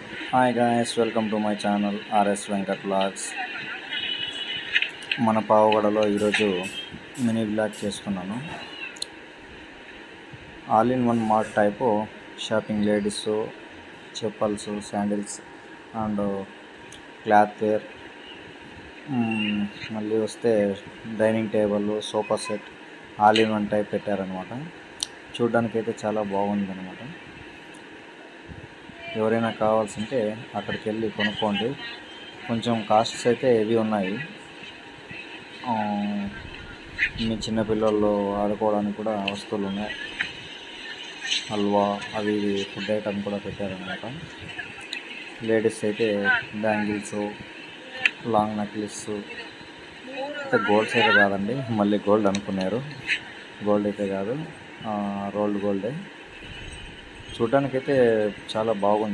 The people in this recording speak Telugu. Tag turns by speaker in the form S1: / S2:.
S1: Hi guys, welcome to my channel RS Venkat vlogs. మన పావుగడలో ఈరోజు మినీ వ్లాగ్ చేస్తున్నాను. All in one mart type shopping, ladies chappals, sandals and cloth wear, మళ్ళీ వస్తే dining table, sofa set all in one type పెట్టారనమాట. చూడ్డానికైతే చాలా బాగుందన్నమాట. ఎవరైనా కావాల్సింటే అక్కడికి వెళ్ళి కొనుక్కోండి. కొంచెం కాస్ట్స్ అయితే హెవీ ఉన్నాయి. మీ చిన్నపిల్లలు ఆడుకోవడానికి కూడా వస్తువులు ఉన్నాయి. హల్వా అవి ఇవి ఫుడ్ ఐటమ్ కూడా పెట్టారనమాట. లేడీస్ అయితే బ్యాంగిల్స్, లాంగ్ నెక్లెస్, అయితే గోల్డ్స్ అయితే కాదండి, మళ్ళీ గోల్డ్ అనుకున్నారు. గోల్డ్ అయితే కాదు, రోల్డ్ గోల్డే. చూడడానికైతే చాలా బాగుంది.